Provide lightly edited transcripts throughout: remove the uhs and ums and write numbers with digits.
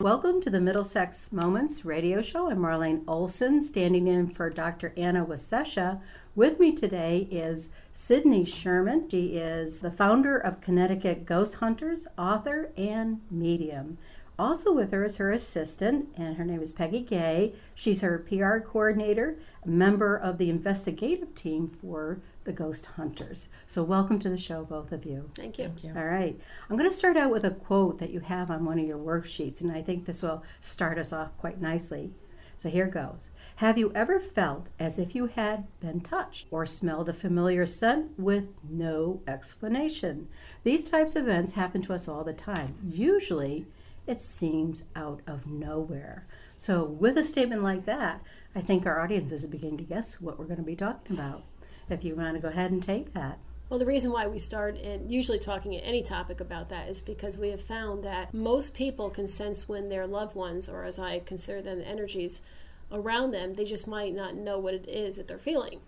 Welcome to the Middlesex Moments radio show. I'm Marlene Olson, standing in for Dr. Anna Wasesha. With me today is Sydney Sherman. She is the founder of Connecticut Ghost Hunters, author, and medium. Also with her is her assistant, and her name is Peggy Gaye. She's her PR coordinator, a member of the investigative team for the Ghost Hunters. So welcome to the show, both of you. Thank you. Thank you. All right. I'm going to start out with a quote that you have on one of your worksheets, and I think this will start us off quite nicely. So here goes. Have you ever felt as if you had been touched or smelled a familiar scent with no explanation? These types of events happen to us all the time. Usually, it seems out of nowhere. So with a statement like that, I think our audience is beginning to guess what we're going to be talking about. If you want to go ahead and take that. Well, the reason why we start in usually talking at any topic about that is because we have found that most people can sense when their loved ones, or as I consider them, the energies around them, they just might not know what it is that they're feeling.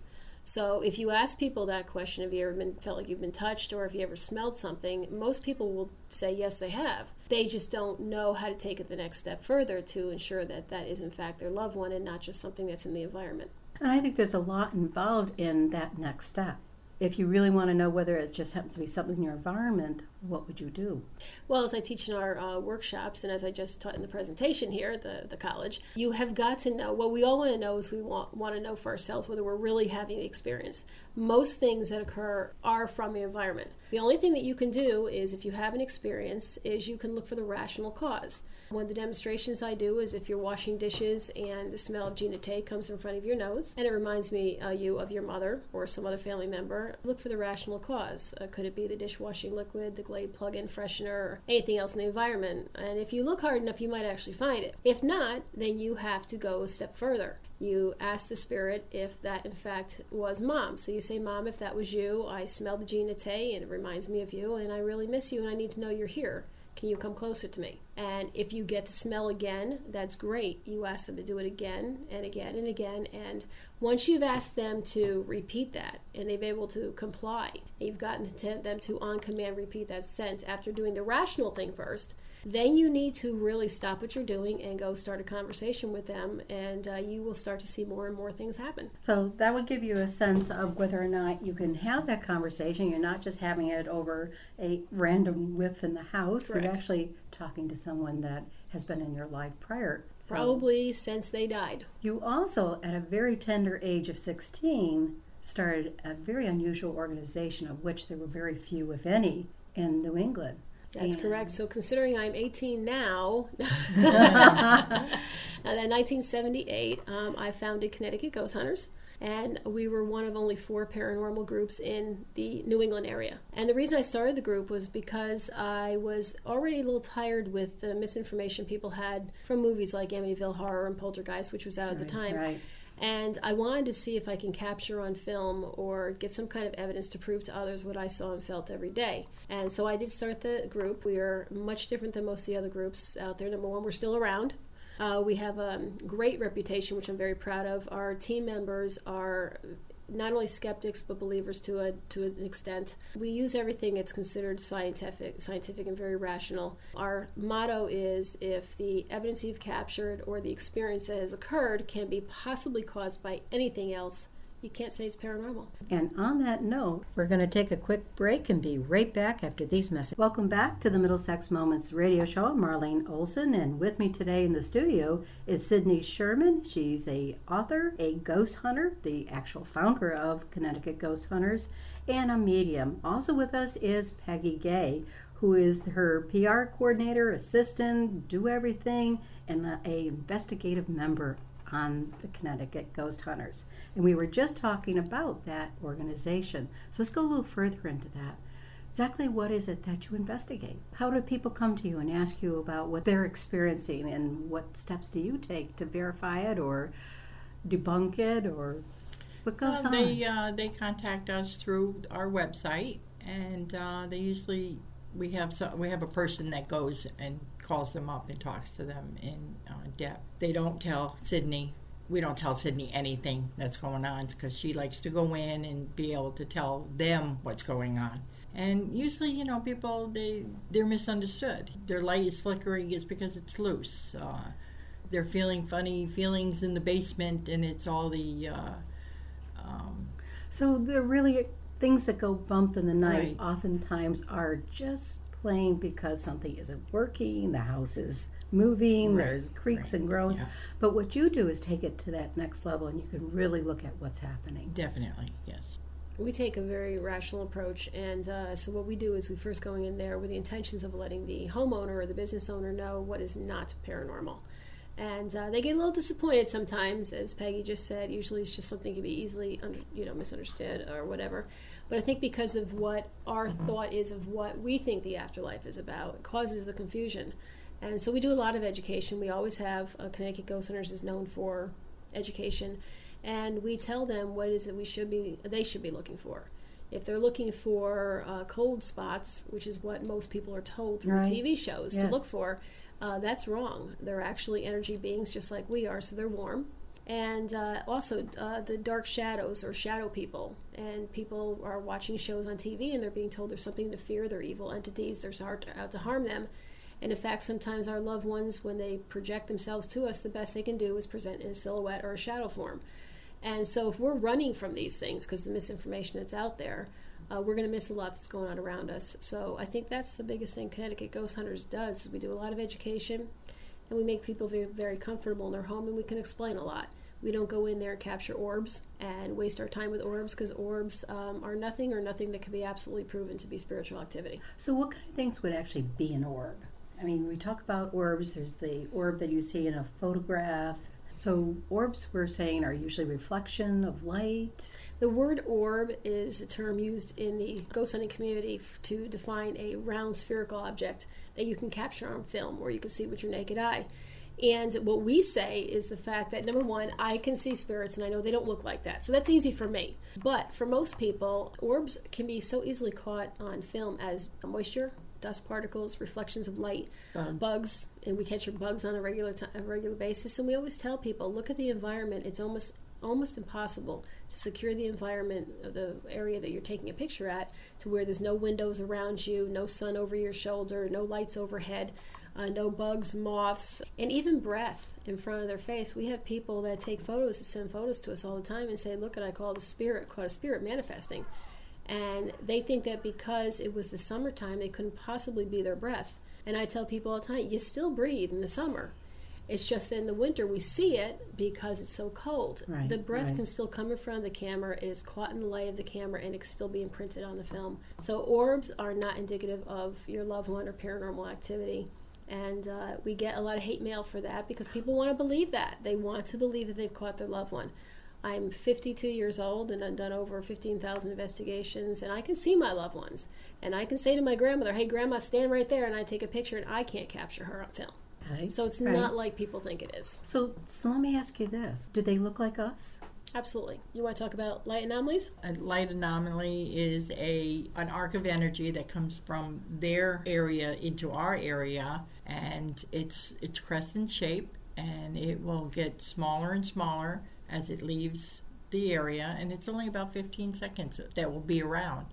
So if you ask people that question, have you ever felt like you've been touched, or have you ever smelled something, most people will say yes, they have. They just don't know how to take it the next step further to ensure that that is in fact their loved one and not just something that's in the environment. And I think there's a lot involved in that next step. If you really want to know whether it just happens to be something in your environment, what would you do? Well, as I teach in our workshops, and as I just taught in the presentation here at the college, you have got to know, what we all want to know is we want to know for ourselves whether we're really having the experience. Most things that occur are from the environment. The only thing that you can do is, if you have an experience, is you can look for the rational cause. One of the demonstrations I do is if you're washing dishes and the smell of Gina Tay comes in front of your nose and it reminds you of your mother or some other family member, look for the rational cause. Could it be the dishwashing liquid, the Glade plug-in freshener, or anything else in the environment? And if you look hard enough, you might actually find it. If not, then you have to go a step further. You ask the spirit if that in fact was Mom. So you say, Mom, if that was you, I smell the Gina Tay and it reminds me of you and I really miss you and I need to know you're here. Can you come closer to me? And if you get the smell again, that's great. You ask them to do it again and again and again. And once you've asked them to repeat that and they've able to comply, and you've gotten them to on command repeat that scent after doing the rational thing first, then you need to really stop what you're doing and go start a conversation with them, and you will start to see more and more things happen. So that would give you a sense of whether or not you can have that conversation. You're not just having it over a random whiff in the house. Correct. You're actually talking to someone that has been in your life prior. So Probably since they died. you also, at a very tender age of 16, started a very unusual organization of which there were very few, if any, in New England. That's correct. So considering I'm 18 now, and in 1978, I founded Connecticut Ghost Hunters, and we were one of only 4 paranormal groups in the New England area. And the reason I started the group was because I was already a little tired with the misinformation people had from movies like Amityville Horror and Poltergeist, which was out at the time. Right. And I wanted to see if I can capture on film or get some kind of evidence to prove to others what I saw and felt every day. And so I did start the group. We are much different than most of the other groups out there. Number one, we're still around. We have a great reputation, which I'm very proud of. Our team members are not only skeptics but believers to an extent. We use everything that's considered scientific and very rational. Our motto is, if the evidence you've captured or the experience that has occurred can be possibly caused by anything else, you can't say it's paranormal. And on that note, we're going to take a quick break and be right back after these messages. Welcome back to the Middlesex Moments radio show. I'm Marlene Olson, and with me today in the studio is Sydney Sherman. She's a author, a ghost hunter, the actual founder of Connecticut Ghost Hunters, and a medium. Also with us is Peggy Gaye, who is her PR coordinator, assistant, do everything, and an investigative member on the Connecticut Ghost Hunters. And we were just talking about that organization. So let's go a little further into that. Exactly what is it that you investigate? How do people come to you and ask you about what they're experiencing, and what steps do you take to verify it or debunk it, or what goes on? They contact us through our website, and they usually we have a person that goes and calls them up and talks to them in depth. They don't tell Sydney. We don't tell Sydney anything that's going on because she likes to go in and be able to tell them what's going on. And usually, people, they're misunderstood. Their light is flickering is because it's loose. They're feeling funny feelings in the basement, and it's all the... So they're really things that go bump in the night Right. oftentimes are just plain because something isn't working, the house is moving, Right, there's creaks right, and groans. yeah. But what you do is take it to that next level and you can really look at what's happening. Definitely, yes. We take a very rational approach, and so what we do is we first go in there with the intentions of letting the homeowner or the business owner know what is not paranormal. And they get a little disappointed sometimes, as Peggy just said. Usually it's just something can be easily misunderstood or whatever. But I think because of what our thought is of what we think the afterlife is about, it causes the confusion. And so we do a lot of education. We always have. Connecticut Ghost Hunters is known for education. And we tell them what it is that they should be looking for. If they're looking for cold spots, which is what most people are told through Right. TV shows to Yes. look for, that's wrong. They're actually energy beings just like we are, so they're warm. And also the dark shadows or shadow people. And people are watching shows on TV and they're being told there's something to fear, they're evil entities, they're out to harm them. And in fact, sometimes our loved ones, when they project themselves to us, the best they can do is present in a silhouette or a shadow form. And so if we're running from these things because the misinformation that's out there, we're going to miss a lot that's going on around us. So I think that's the biggest thing Connecticut Ghost Hunters does. Is we do a lot of education, and we make people very, very comfortable in their home, and we can explain a lot. We don't go in there and capture orbs and waste our time with orbs, because orbs are nothing that can be absolutely proven to be spiritual activity. So what kind of things would actually be an orb? I mean, we talk about orbs. There's the orb that you see in a photograph. So orbs, we're saying, are usually reflection of light. The word orb is a term used in the ghost hunting community to define a round spherical object that you can capture on film or you can see with your naked eye. And what we say is the fact that, number one, I can see spirits and I know they don't look like that. So that's easy for me. But for most people, orbs can be so easily caught on film as moisture, dust particles, reflections of light, bugs, and we catch your bugs on a regular basis. And we always tell people, look at the environment. It's almost impossible to secure the environment of the area that you're taking a picture at to where there's no windows around you, no sun over your shoulder, no lights overhead, no bugs, moths, and even breath in front of their face. We have people that take photos and send photos to us all the time and say, look, I caught a spirit manifesting. And they think that because it was the summertime, they couldn't possibly be their breath. And I tell people all the time, you still breathe in the summer. It's just that in the winter we see it because it's so cold. Right, the breath right. can still come in front of the camera. It is caught in the light of the camera and it's still being printed on the film. So orbs are not indicative of your loved one or paranormal activity. And we get a lot of hate mail for that because people want to believe that. They want to believe that they've caught their loved one. I'm 52 years old and I've done over 15,000 investigations and I can see my loved ones. And I can say to my grandmother, hey, Grandma, stand right there, and I take a picture and I can't capture her on film. Okay. So it's Right. not like people think it is. So let me ask you this. Do they look like us? Absolutely. You want to talk about light anomalies? A light anomaly is an arc of energy that comes from their area into our area, and it's crescent shape, and it will get smaller and smaller as it leaves the area, and it's only about 15 seconds that will be around.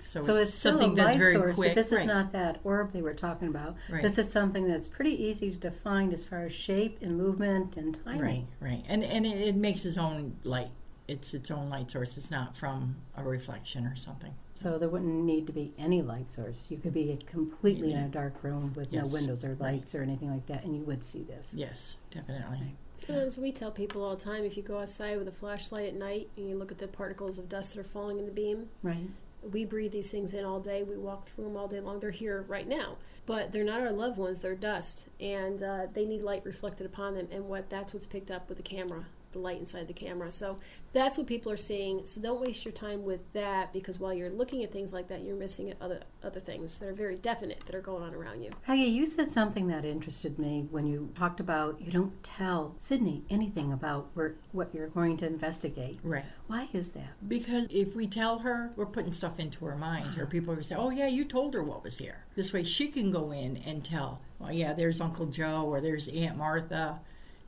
So it's still something a that's light very source, quick. but this Right. is not that orb they were talking about. Right. This is something that's pretty easy to define as far as shape and movement and timing. Right. And it makes its own light. It's its own light source. It's not from a reflection or something. So there wouldn't need to be any light source. You could be completely in a dark room with Yes. no windows or lights or anything like that, and you would see this. Yes, definitely. As we tell people all the time, if you go outside with a flashlight at night and you look at the particles of dust that are falling in the beam, Right. we breathe these things in all day. We walk through them all day long. They're here right now. But they're not our loved ones. They're dust. And they need light reflected upon them. And that's what's picked up with the camera, the light inside the camera. So that's what people are seeing. So don't waste your time with that, because while you're looking at things like that, you're missing other things that are very definite that are going on around you. Peggy, you said something that interested me when you talked about you don't tell Sydney anything about what you're going to investigate. Right. Why is that? Because if we tell her, we're putting stuff into her mind. Her people are going to say, oh, yeah, you told her what was here. This way she can go in and tell, well, yeah, there's Uncle Joe or there's Aunt Martha.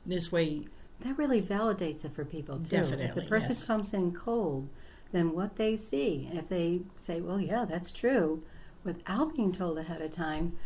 This way... That really validates it for people, too. Definitely, If the person yes. comes in cold, than what they see. If they say, well, yeah, that's true, without being told ahead of time,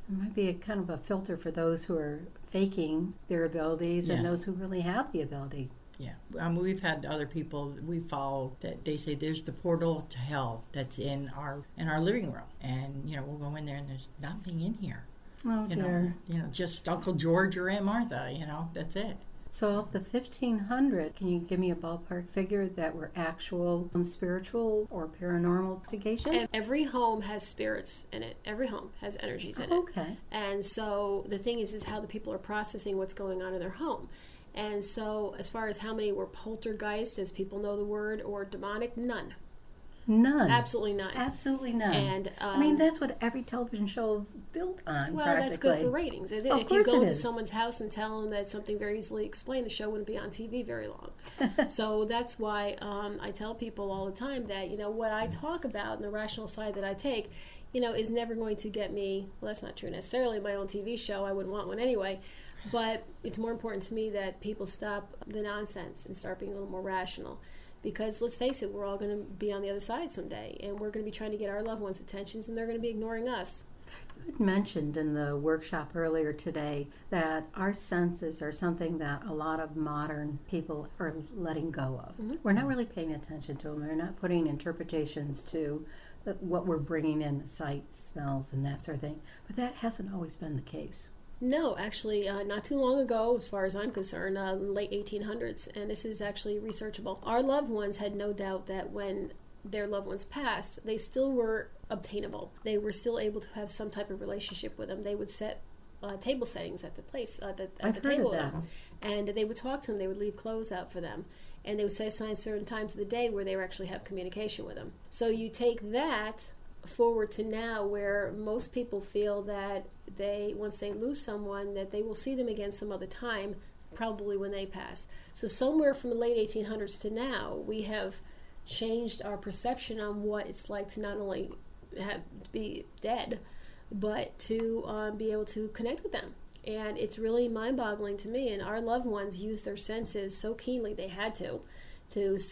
it might be a kind of a filter for those who are faking their abilities and those who really have the ability. Yeah, we've had other people we follow that they say there's the portal to hell that's in our living room, and we'll go in there and there's nothing in here. Oh dear. Just Uncle George or Aunt Martha. That's it. So of the 1,500, can you give me a ballpark figure that were actual spiritual or paranormal investigation? Every home has spirits in it. Every home has energies in it. Okay. And so the thing is how the people are processing what's going on in their home. And so as far as how many were poltergeist, as people know the word, or demonic, none. None. Absolutely none. Absolutely none. And I mean, that's what every television show is built on. Well, practically. that's good for ratings, is it? Of If course you go it into is. someone's house and tell them that something very easily explained, the show wouldn't be on TV very long. So that's why I tell people all the time that what I talk about and the rational side that I take, is never going to get me. Well, that's not true necessarily. My own TV show, I wouldn't want one anyway. But it's more important to me that people stop the nonsense and start being a little more rational. Because let's face it, we're all going to be on the other side someday, and we're going to be trying to get our loved ones' attentions, and they're going to be ignoring us. You had mentioned in the workshop earlier today that our senses are something that a lot of modern people are letting go of. Mm-hmm. We're not really paying attention to them. We're not putting interpretations to what we're bringing in, sights, smells, and that sort of thing. But that hasn't always been the case. No, actually, not too long ago, as far as I'm concerned, late 1800s, and this is actually researchable. Our loved ones had no doubt that when their loved ones passed, they still were obtainable. They were still able to have some type of relationship with them. They would set table settings at the place, at the table with them, and they would talk to them. They would leave clothes out for them, and they would set aside certain times of the day where they would actually have communication with them. So you take that forward to now, where most people feel that once they lose someone, that they will see them again some other time, probably when they pass. So somewhere from the late 1800s to now, we have changed our perception on what it's like to not only be dead, but to be able to connect with them. And it's really mind-boggling to me. And our loved ones use their senses so keenly, they had to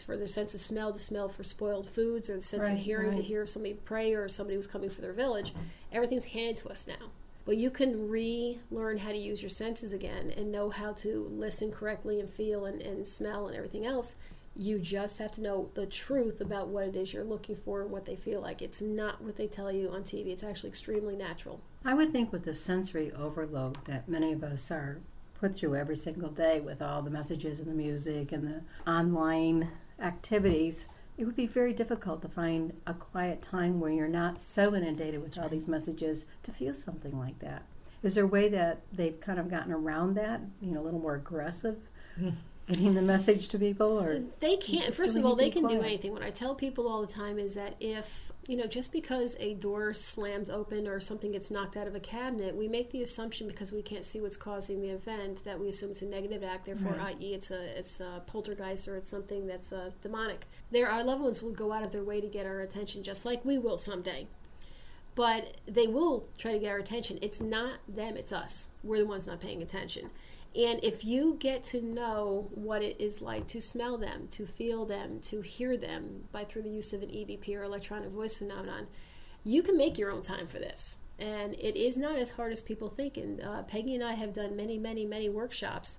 for their sense of smell to smell for spoiled foods, or the sense of hearing to hear if somebody pray or somebody was coming for their village. Everything's handed to us now. But you can relearn how to use your senses again and know how to listen correctly and feel and smell and everything else. You just have to know the truth about what it is you're looking for and what they feel like. It's not what they tell you on TV. It's actually extremely natural. I would think with the sensory overload that many of us are put through every single day with all the messages and the music and the online activities, it would be very difficult to find a quiet time where you're not so inundated with all these messages to feel something like that. Is there a way that they've kind of gotten around that, a little more aggressive, getting the message to people? Or they can't. First of all, they can do anything. What I tell people all the time is that if, just because a door slams open or something gets knocked out of a cabinet, we make the assumption, because we can't see what's causing the event, that we assume it's a negative act, therefore, i.e. it's a poltergeist or it's something that's demonic. Our loved ones will go out of their way to get our attention, just like we will someday. But they will try to get our attention. It's not them, it's us. We're the ones not paying attention. And if you get to know what it is like to smell them, to feel them, to hear them through the use of an EVP or electronic voice phenomenon, you can make your own time for this. And it is not as hard as people think. And Peggy and I have done many, many, many workshops.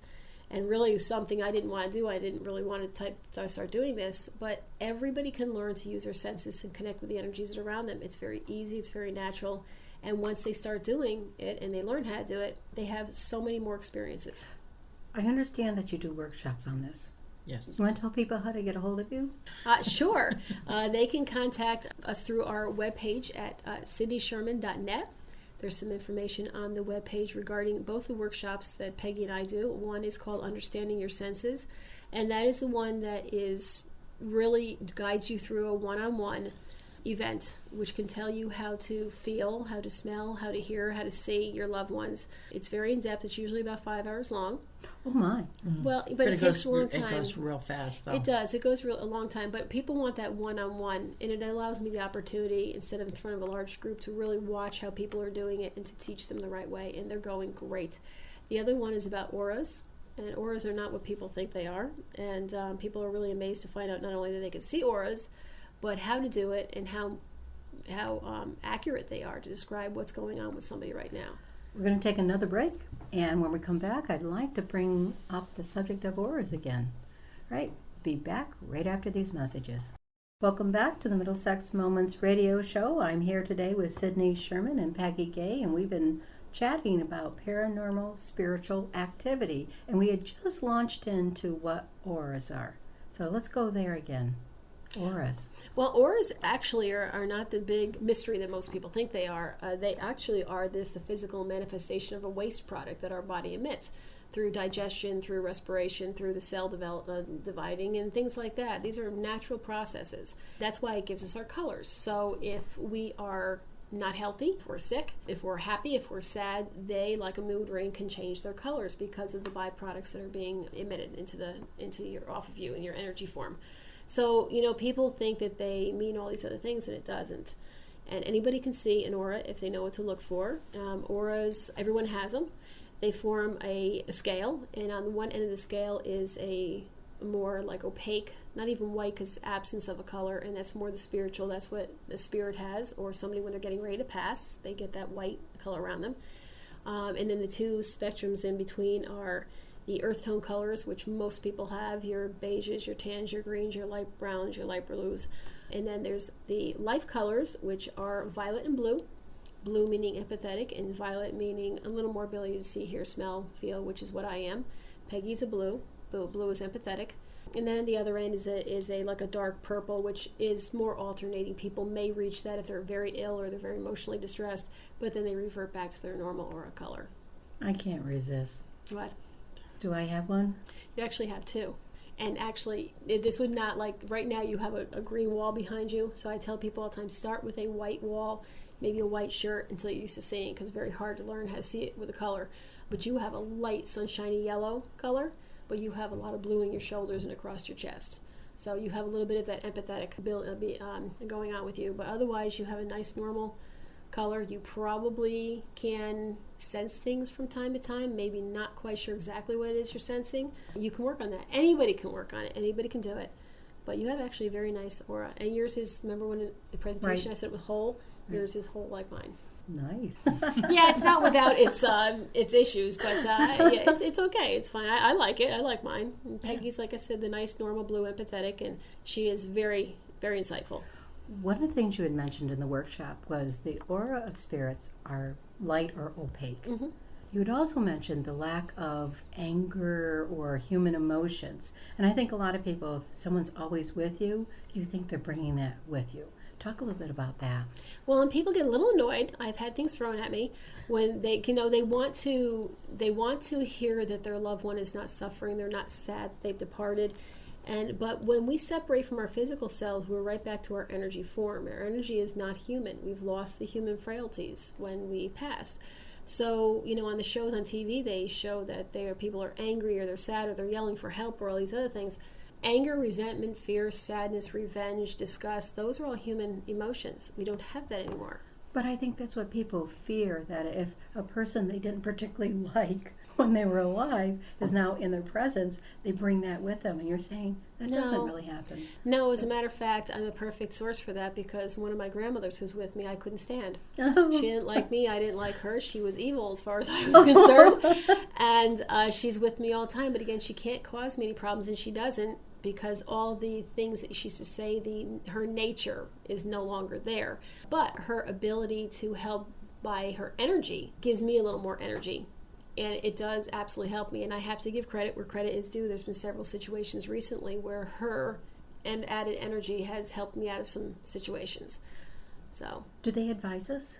And really something I didn't want to do. I didn't really want to start doing this. But everybody can learn to use their senses and connect with the energies that are around them. It's very easy. It's very natural. And once they start doing it and they learn how to do it, they have so many more experiences. I understand that you do workshops on this. Yes. You want to tell people how to get a hold of you? Sure. They can contact us through our webpage at sydneysherman.net. There's some information on the webpage regarding both the workshops that Peggy and I do. One is called Understanding Your Senses, and that is the one that really guides you through a one-on-one event, which can tell you how to feel, how to smell, how to hear, how to see your loved ones. It's very in-depth. It's usually about 5 hours long. Oh my. Well, but it takes a long time. It goes real fast, though. It does. It goes a long time. But people want that one-on-one, and it allows me the opportunity, instead of in front of a large group, to really watch how people are doing it and to teach them the right way, and they're going great. The other one is about auras, And auras are not what people think they are. And people are really amazed to find out not only that they can see auras, but how to do it and how accurate they are to describe what's going on with somebody right now. We're going to take another break, and when we come back, I'd like to bring up the subject of auras again. Right, be back right after these messages. Welcome back to the Middlesex Moments radio show. I'm here today with Sydney Sherman and Peggy Gaye, and we've been chatting about paranormal spiritual activity, and we had just launched into what auras are. So let's go there again. Auras. Well, auras actually are not the big mystery that most people think they are. They actually are the physical manifestation of a waste product that our body emits through digestion, through respiration, through the cell dividing, and things like that. These are natural processes. That's why it gives us our colors. So if we are not healthy, if we're sick, if we're happy, if we're sad, they, like a mood ring, can change their colors because of the byproducts that are being emitted off of you in your energy form. So, people think that they mean all these other things, and it doesn't. And anybody can see an aura if they know what to look for. Auras, everyone has them. They form a scale, and on the one end of the scale is a more like opaque, not even white because it's absence of a color, and that's more the spiritual. That's what the spirit has, or somebody when they're getting ready to pass, they get that white color around them. And then the two spectrums in between are the earth tone colors, which most people have, your beiges, your tans, your greens, your light browns, your light blues. And then there's the life colors, which are violet and blue. Blue meaning empathetic, and violet meaning a little more ability to see, hear, smell, feel, which is what I am. Peggy's a blue. Blue is empathetic. And then the other end is a like a dark purple, which is more alternating. People may reach that if they're very ill or they're very emotionally distressed, but then they revert back to their normal aura color. I can't resist. What? Do I have one? You actually have two. And actually, this would not, like, right now you have a green wall behind you. So I tell people all the time, start with a white wall, maybe a white shirt until you're used to seeing, because it's very hard to learn how to see it with a color. But you have a light, sunshiny yellow color, but you have a lot of blue in your shoulders and across your chest. So you have a little bit of that empathetic ability going on with you. But otherwise, you have a nice normal color. You probably can sense things from time to time, maybe not quite sure exactly what it is you're sensing. You can work on that. Anybody can work on it. Anybody can do it. But you have actually a very nice aura. And yours is, remember when in the presentation I said it was whole? Yours is whole like mine. Nice. Yeah, it's not without its issues, but yeah, it's okay. It's fine. I like it. I like mine. And Peggy's, like I said, the nice, normal, blue, empathetic, and she is very, very insightful. One of the things you had mentioned in the workshop was the aura of spirits are light or opaque. Mm-hmm. You had also mentioned the lack of anger or human emotions. And I think a lot of people, if someone's always with you, you think they're bringing that with you. Talk a little bit about that. Well, and people get a little annoyed. I've had things thrown at me when they want to hear that their loved one is not suffering, they're not sad that they've departed. But when we separate from our physical selves, we're right back to our energy form. Our energy is not human. We've lost the human frailties when we passed. So, on the shows on TV, they show that people are angry or they're sad or they're yelling for help or all these other things. Anger, resentment, fear, sadness, revenge, disgust, those are all human emotions. We don't have that anymore. But I think that's what people fear, that if a person they didn't particularly like when they were alive is now in their presence, they bring that with them. And you're saying that doesn't really happen. No, as a matter of fact, I'm a perfect source for that because one of my grandmothers who's with me, I couldn't stand. She didn't like me. I didn't like her. She was evil as far as I was concerned. And she's with me all the time. But again, she can't cause me any problems, and she doesn't, because all the things that she used to say, her nature is no longer there. But her ability to help by her energy gives me a little more energy. And it does absolutely help me. And I have to give credit where credit is due. There's been several situations recently where her and added energy has helped me out of some situations. So, do they advise us?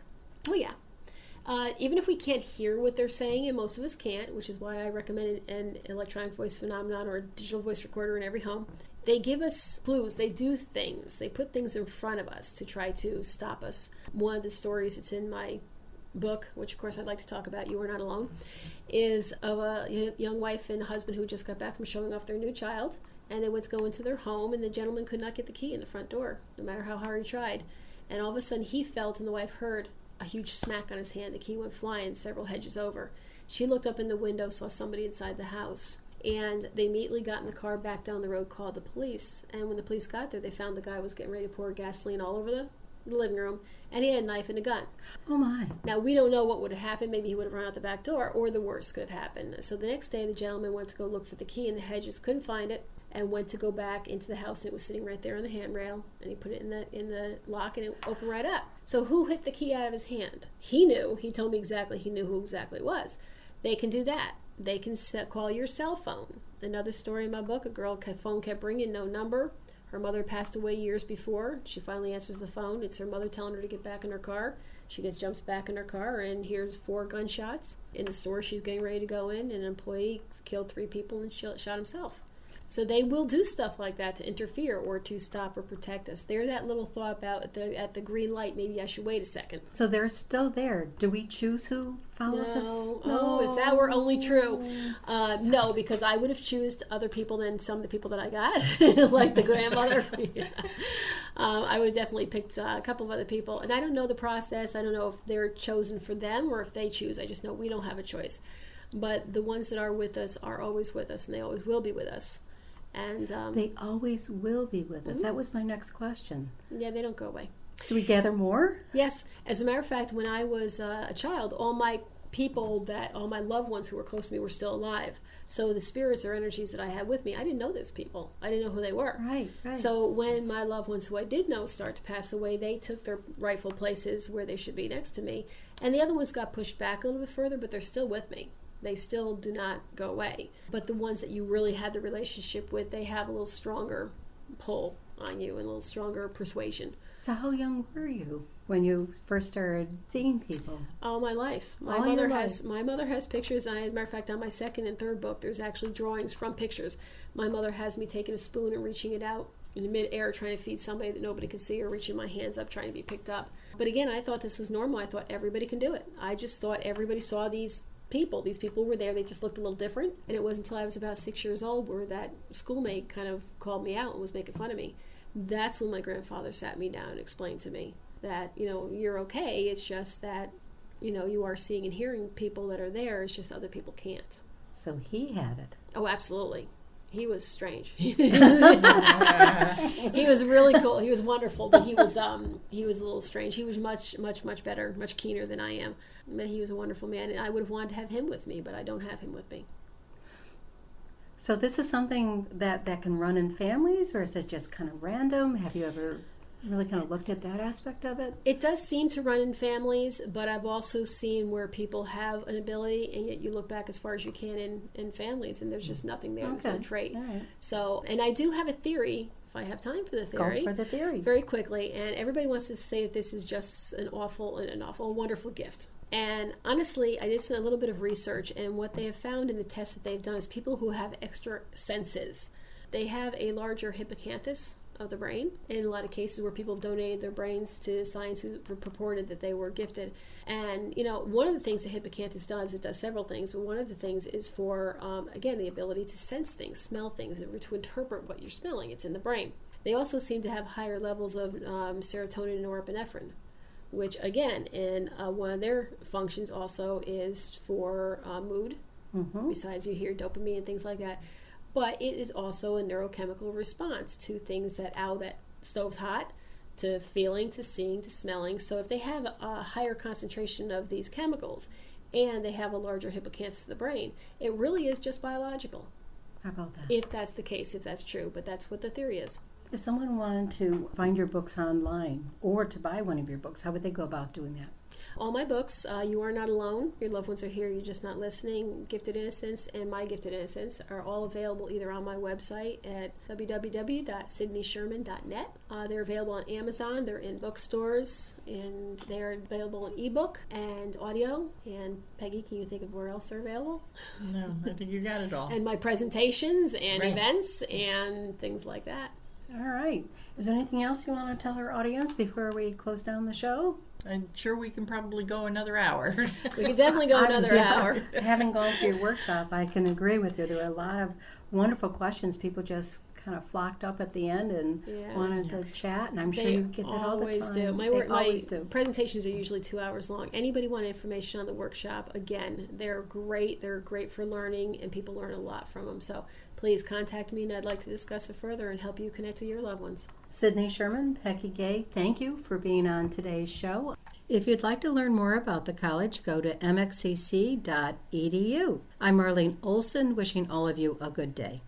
Oh, yeah. Even if we can't hear what they're saying, and most of us can't, which is why I recommend an electronic voice phenomenon or a digital voice recorder in every home, they give us clues. They do things. They put things in front of us to try to stop us. One of the stories that's in my book, which of course I'd like to talk about, You Are Not Alone, is of a young wife and husband who just got back from showing off their new child, and they went to go into their home, and the gentleman could not get the key in the front door, no matter how hard he tried. And all of a sudden he felt, and the wife heard, a huge smack on his hand. The key went flying several hedges over. She looked up in the window, saw somebody inside the house, And they immediately got in the car, back down the road, called the police. And when the police got there, they found the guy was getting ready to pour gasoline all over the living room, and he had a knife and a gun. Oh my. Now, we don't know what would have happened. Maybe he would have run out the back door, or the worst could have happened. So the next day, the gentleman went to go look for the key in the hedges, couldn't find it, and went to go back into the house. It was sitting right there on the handrail, and he put it in the lock, and it opened right up. So who hit the key out of his hand? He knew. He told me exactly. He knew who exactly it was. They can do that. They can call your cell phone. Another story in my book, a girl, phone kept ringing, no number. Her mother passed away years before. She finally answers the phone. It's her mother telling her to get back in her car. She jumps back in her car, and here's 4 gunshots in the store she's getting ready to go in. An employee killed 3 people and shot himself. So they will do stuff like that to interfere or to stop or protect us. They're that little thought about at the green light, maybe I should wait a second. So they're still there. Do we choose who follows us? No. Oh, if that were only true. No, because I would have chosen other people than some of the people that I got, like the grandmother. Yeah. I would have definitely picked a couple of other people. And I don't know the process. I don't know if they're chosen for them or if they choose. I just know we don't have a choice. But the ones that are with us are always with us, and they always will be with us. And they always will be with us. That was my next question. Yeah, they don't go away. Do we gather more? Yes. As a matter of fact, when I was a child, all my loved ones who were close to me were still alive. So the spirits or energies that I had with me, I didn't know those people. I didn't know who they were. Right. So when my loved ones who I did know start to pass away, they took their rightful places where they should be next to me. And the other ones got pushed back a little bit further, but they're still with me. They still do not go away. But the ones that you really had the relationship with, they have a little stronger pull on you and a little stronger persuasion. So how young were you when you first started seeing people? All my life. My mother has pictures. As a matter of fact, on my second and third book, there's actually drawings from pictures. My mother has me taking a spoon and reaching it out in mid-air, trying to feed somebody that nobody could see, or reaching my hands up trying to be picked up. But again, I thought this was normal. I thought everybody can do it. I just thought everybody saw these people were there. They just looked a little different. And it wasn't until I was about 6 years old where that schoolmate kind of called me out and was making fun of me. That's when my grandfather sat me down and explained to me that, you're okay. It's just that, you are seeing and hearing people that are there. It's just other people can't. So he had it. Oh, absolutely. He was strange. He was really cool. He was wonderful, but he was a little strange. He was much better, much keener than I am. But he was a wonderful man, and I would have wanted to have him with me, but I don't have him with me. So this is something that can run in families, or is it just kind of random? Have you ever really kind of looked at that aspect of it? It does seem to run in families, but I've also seen where people have an ability, and yet you look back as far as you can in families, and there's just nothing there. There's no trait. Right. So, and I do have a theory, if I have time for the theory. Go for the theory. Very quickly, and everybody wants to say that this is just a wonderful gift. And honestly, I did a little bit of research, and what they have found in the tests that they've done is people who have extra senses. They have a larger hippocampus of the brain in a lot of cases where people have donated their brains to science who purported that they were gifted. And one of the things the hippocampus does, it does several things, but one of the things is for again, the ability to sense things, smell things, to interpret what you're smelling. It's in the brain. They also seem to have higher levels of serotonin and norepinephrine, which again, in one of their functions also is for mood. Besides, you hear dopamine and things like that. But it is also a neurochemical response to things that stove's hot, to feeling, to seeing, to smelling. So if they have a higher concentration of these chemicals and they have a larger hippocampus of the brain, it really is just biological. How about that? If that's the case, if that's true. But that's what the theory is. If someone wanted to find your books online or to buy one of your books, how would they go about doing that? All my books, You Are Not Alone, Your Loved Ones Are Here, You're Just Not Listening, Gifted Innocence, and My Gifted Innocence are all available either on my website at www.sydneysherman.net. They're available on Amazon, they're in bookstores, and they're available in ebook and audio. And Peggy, can you think of where else they're available? No, I think you got it all. And my presentations and Right. events and things like that. All right. Is there anything else you want to tell our audience before we close down the show? I'm sure we can probably go another hour. We could definitely go another hour. Having gone through your workshop, I can agree with you. There were a lot of wonderful questions people just kind of flocked up at the end and Yeah. wanted to chat, and I'm sure They you get that all the always time. do. My They always my do. presentations are usually 2 hours long. Anybody want information on the workshop? Again, they're great. They're great for learning, and people learn a lot from them. So please contact me, and I'd like to discuss it further and help you connect to your loved ones. Sydney Sherman, Peggy Gaye, thank you for being on today's show. If you'd like to learn more about the college, go to mxcc.edu. I'm Marlene Olson, wishing all of you a good day.